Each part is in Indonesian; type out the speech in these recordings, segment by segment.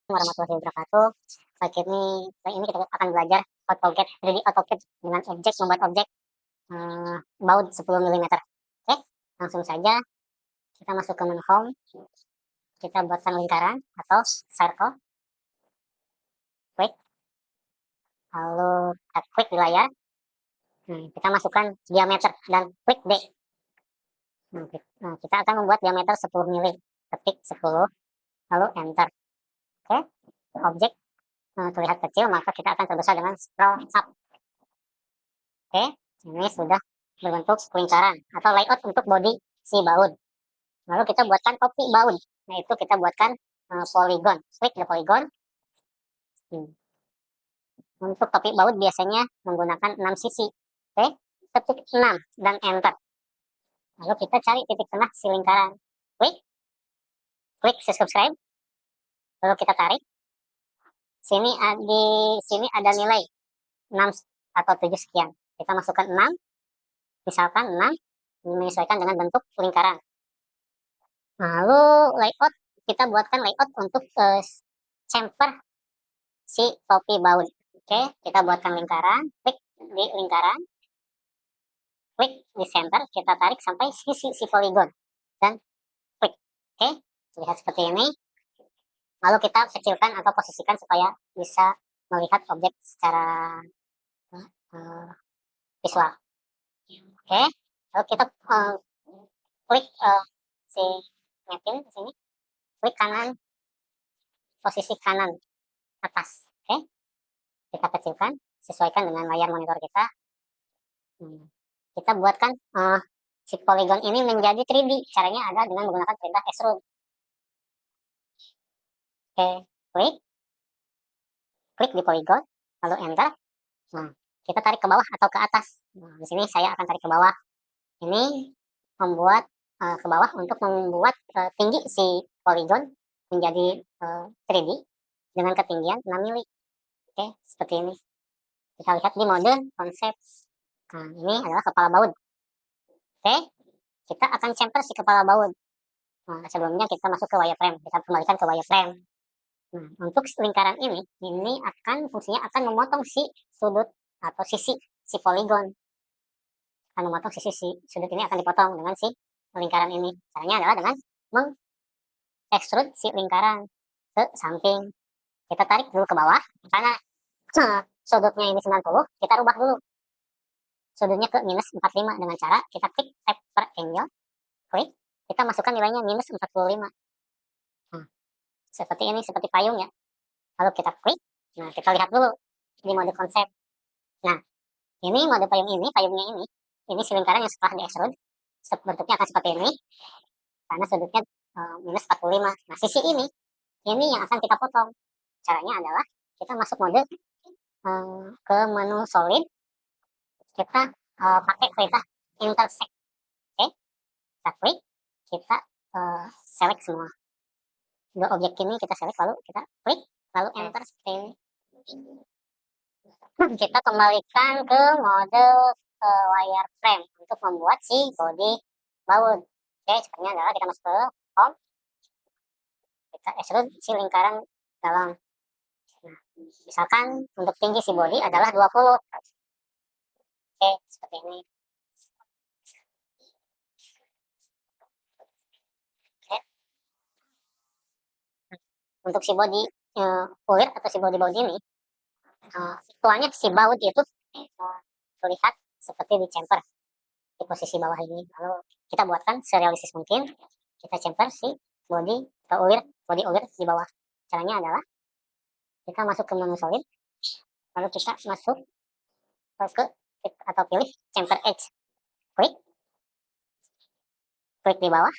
Warahmatullahi wabarakatuh. Kali ini kita akan belajar AutoCAD 3D AutoCAD dengan membuat objek baut 10 mm. Oke, langsung saja kita masuk ke menu home. Kita buatkan lingkaran atau circle, klik, lalu kita klik di layar. Kita masukkan diameter dan klik D. Kita akan membuat diameter 10 mm. Ketik 10, lalu enter. Oke, objek terlihat kecil, maka kita akan terbesar dengan scroll up. Oke, ini sudah berbentuk lingkaran atau layout untuk body si baut. Lalu kita buatkan topi baut. Nah, itu kita buatkan polygon. Klik the polygon. Untuk topi baut biasanya menggunakan 6 sisi. Oke, ketik 6 dan enter. Lalu kita cari titik tengah si lingkaran. Klik subscribe. Lalu kita tarik. Di sini ada nilai 6 atau 7 sekian. Kita masukkan 6. Misalkan 6 menyesuaikan dengan bentuk lingkaran. Lalu layout, kita buatkan layout untuk chamfer si topi baut. Oke, kita buatkan lingkaran, klik di lingkaran, klik di center, kita tarik sampai sisi si polygon dan klik. Oke, terlihat seperti ini. Lalu kita kecilkan atau posisikan supaya bisa melihat objek secara visual. Oke, lalu kita klik si mapping di sini, klik kanan, posisi kanan atas. Oke, kita kecilkan sesuaikan dengan layar monitor kita. Kita buatkan si polygon ini menjadi 3D. Caranya adalah dengan menggunakan perintah extrude. Oke, klik di polygon, lalu enter. Nah, kita tarik ke bawah atau ke atas. Nah, di sini saya akan tarik ke bawah. Ini membuat ke bawah untuk membuat tinggi si polygon menjadi 3D dengan ketinggian 6 mm. Oke, seperti ini. Kita lihat di mode konsep. Nah, ini adalah kepala baut. Oke, kita akan chamfer si kepala baut. Nah, sebelumnya kita masuk ke wireframe. Kita kembalikan ke wireframe. Nah, untuk lingkaran ini fungsinya akan memotong si sudut atau sisi si polygon. Akan memotong sisi si sudut ini akan dipotong dengan si lingkaran ini. Caranya adalah dengan mengekstrud si lingkaran ke samping. Kita tarik dulu ke bawah karena sudutnya ini 90, kita rubah dulu sudutnya ke minus 45 dengan cara kita klik tab per angle, klik, kita masukkan nilainya minus 45. Nah, seperti ini, seperti payung ya. Lalu kita klik. Nah, kita lihat dulu di mode konsep. Nah, ini mode payungnya ini si lingkaran yang setelah di-extrude, bentuknya akan seperti ini, karena sudutnya minus 45. Nah, sisi ini yang akan kita potong. Caranya adalah kita masuk mode ke menu solid, kita pakai perintah intersect. Oke, kita klik, kita select semua. Dua objek ini kita select, lalu kita klik, lalu enter seperti ini. Kita kembalikan ke mode wireframe untuk membuat si body baut. Oke, caranya adalah kita masuk ke home, kita extrude si lingkaran dalam. Nah, misalkan untuk tinggi si body adalah 20. Oke, seperti ini. Oke. Untuk si body ulir atau si body baut ini, visualnya si baut itu terlihat seperti di chamfer di posisi bawah ini. Lalu kita buatkan serealistis mungkin. Kita chamfer si body ulir di bawah. Caranya adalah kita masuk ke menu solid, lalu kita masuk ke atau pilih chamfer edge, klik di bawah,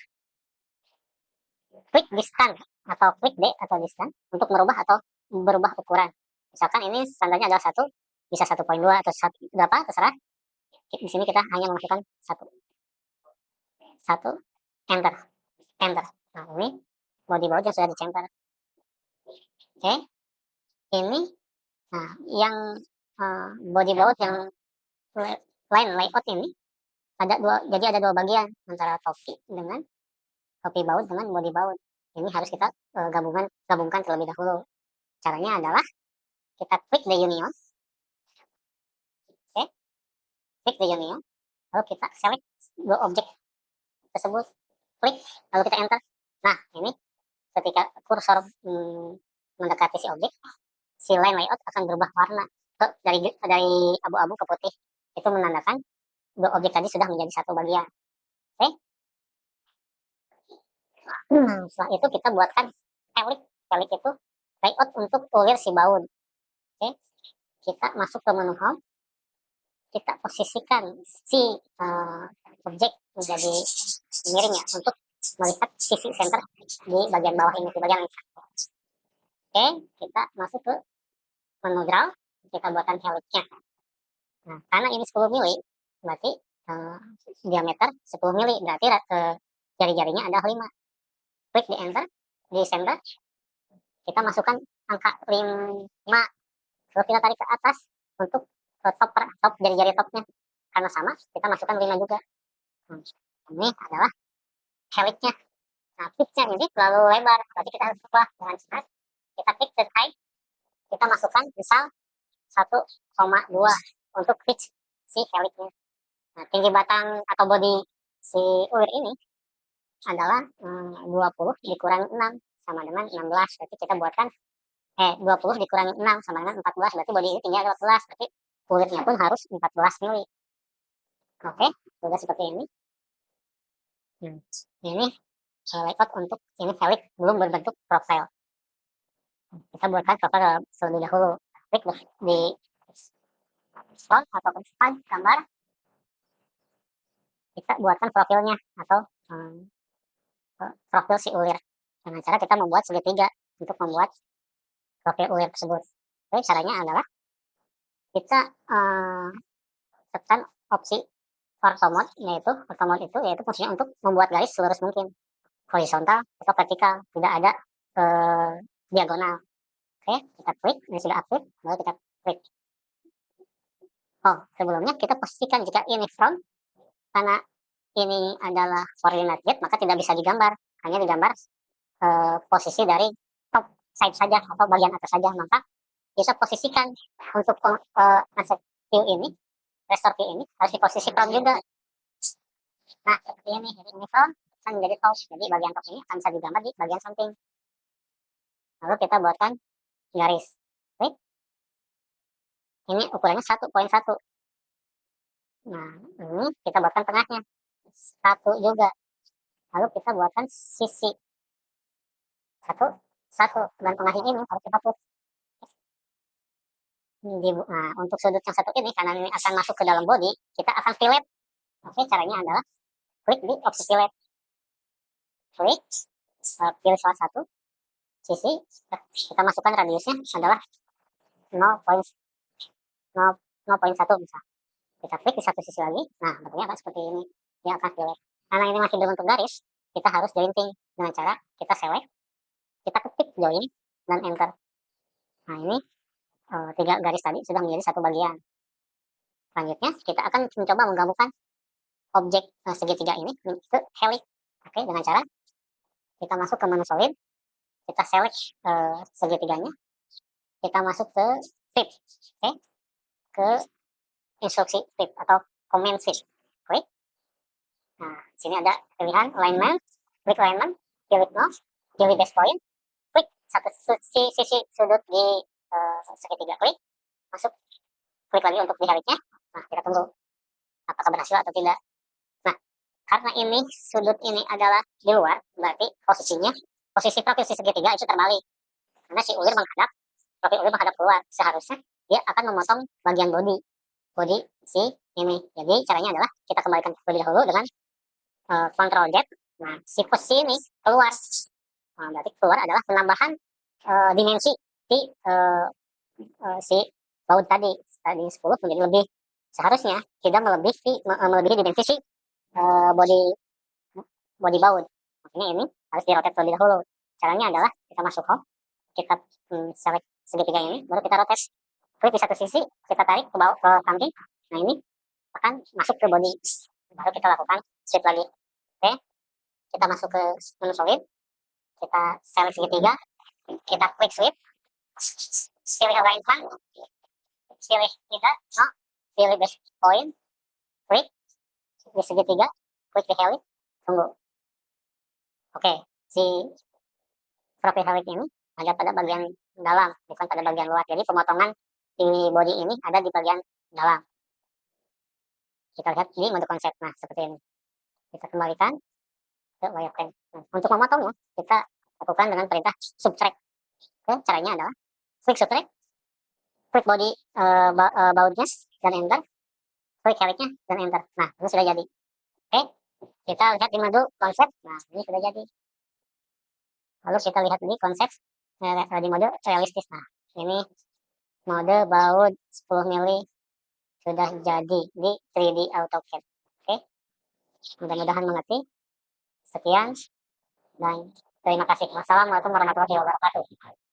klik distance atau klik D atau distance untuk merubah atau berubah ukuran. Misalkan ini standarnya adalah 1, bisa 1.2 atau berapa terserah. Di sini kita hanya memasukkan 1, enter. Nah, ini body baut yang sudah dichamfer. Oke, ini yang body baut yang line layout ini jadi ada dua bagian antara topi baut dengan body baut. Ini harus kita gabungkan terlebih dahulu. Caranya adalah kita klik the union, oke, klik the union, lalu kita select dua objek tersebut, klik, lalu kita enter. Nah, ini ketika kursor mendekati si objek, si line layout akan berubah warna dari abu-abu ke putih. Itu menandakan dua objek tadi sudah menjadi satu bagian. Oke. Setelah itu kita buatkan helix. Helix itu layout untuk ulir si baut. Oke. Kita masuk ke menu home. Kita posisikan si objek menjadi miring ya, untuk melihat sisi center di bagian bawah ini, di bagian lengkap. Oke, kita masuk ke menu draw, kita buatkan helixnya. Nah, karena ini 10 mili, berarti diameter 10 mili, berarti jari-jarinya ada 5. Klik di enter, di center, kita masukkan angka 5, lalu kita tarik ke atas untuk top jari-jari topnya. Karena sama, kita masukkan 5 juga. Ini adalah helixnya. Nah, pitchnya ini terlalu lebar, berarti kita harus ubah dengan cepat. Kita klik ke height, kita masukkan misal 1,2 untuk pitch si helixnya. Nah, tinggi batang atau bodi si ulir ini adalah 20 dikurangi 6 sama dengan 16. Berarti kita buatkan 20 dikurangi 6 sama dengan 14. Berarti bodi ini tinggi 14. Berarti ulirnya pun harus 14 mili. Oke, sudah seperti ini. Ini layout untuk ini helix belum berbentuk profile. Kita buatkan profile terlebih dahulu. Klik di font atau depan gambar. Kita buatkan profilnya atau profil si ulir. Dengan cara kita membuat segitiga untuk membuat profil ulir tersebut. Jadi caranya adalah kita tekan opsi ortho mode, yaitu ortho mode itu yaitu fungsinya untuk membuat garis selurus mungkin, horizontal atau vertikal, tidak ada diagonal. Oke, kita klik, ini sudah aktif, lalu kita klik. Oh, sebelumnya kita pastikan jika ini front, karena ini adalah coordinate grid, maka tidak bisa digambar, hanya digambar posisi dari top side saja atau bagian atas saja. Maka bisa posisikan untuk konsep view ini, restore view ini harus di posisi front juga. Nah, seperti ini, jadi ini front akan menjadi top, jadi bagian top ini akan bisa digambar di bagian samping. Lalu kita buatkan garis. Klik. Ini ukurannya 1,1. Nah, ini kita buatkan tengahnya 1 juga. Lalu kita buatkan sisi 1, dan tengahnya ini harus dihapus. Nah, untuk sudut yang satu ini, karena ini akan masuk ke dalam body, kita akan fillet. Oke, caranya adalah klik di opsi fillet. Klik, pilih salah satu sisi, kita masukkan radiusnya adalah 0,1 misal. Kita klik di satu sisi lagi, nah bentuknya akan seperti ini, dia akan fillet. Karena ini masih berbentuk garis, kita harus jointing dengan cara kita select, kita ketik join dan enter. Nah, ini 3 garis tadi sudah menjadi satu bagian. Selanjutnya kita akan mencoba menggabungkan objek segitiga ini ke helix. Oke, dengan cara kita masuk ke menu solid, kita select segitiganya, kita masuk ke flip, oke, ke instruksi flip atau command switch. Klik. Nah, sini ada pilihan alignment, klik alignment, pilih nose, pilih base point, klik satu sisi sudut di segitiga, klik, masuk, klik lagi untuk di helixnya. Nah, kita tunggu apakah berhasil atau tidak. Nah, karena ini sudut ini adalah di luar, berarti posisi profil si segitiga itu terbalik. Karena si ulir menghadap, profil ulir menghadap keluar. Seharusnya dia akan memotong bagian body si ini. Jadi caranya adalah kita kembalikan terlebih dahulu dengan Ctrl Z. Nah, si posisi ini keluar. Nah, berarti keluar adalah penambahan dimensi si baut tadi 10 menjadi lebih. Seharusnya tidak melebihi dimensi si body baut. Makanya ini harus di-rotate terlebih dahulu. Caranya adalah kita masuk home, kita select segitiga ini, baru kita rotate. Klik di satu sisi, kita tarik ke bawah ke samping. Nah, ini akan masuk ke body. Baru kita lakukan sweep lagi. Oke, kita masuk ke menu solid, kita select segitiga, kita klik sweep, Pilih line plan, pilih tidak, no, pilih base point, klik di segitiga, klik di helix, tunggu. Oke, si profil helix ini ada pada bagian dalam, bukan pada bagian luar. Jadi pemotongan di body ini ada di bagian dalam. Kita lihat di mode konsep. Nah, seperti ini. Kita kembalikan ke wireframe. Nah, untuk memotongnya, kita lakukan dengan perintah subtract. Oke, caranya adalah klik subtract, klik body bautnya dan enter, klik helixnya dan enter. Nah, ini sudah jadi. Oke, kita lihat di mode konsep. Nah, ini sudah jadi. Lalu kita lihat di konsep di mode realistis. Nah, ini mode baut 10 mili sudah jadi di 3D AutoCAD. Oke, mudah-mudahan mengerti. Sekian dan terima kasih. Wassalamualaikum warahmatullahi wabarakatuh.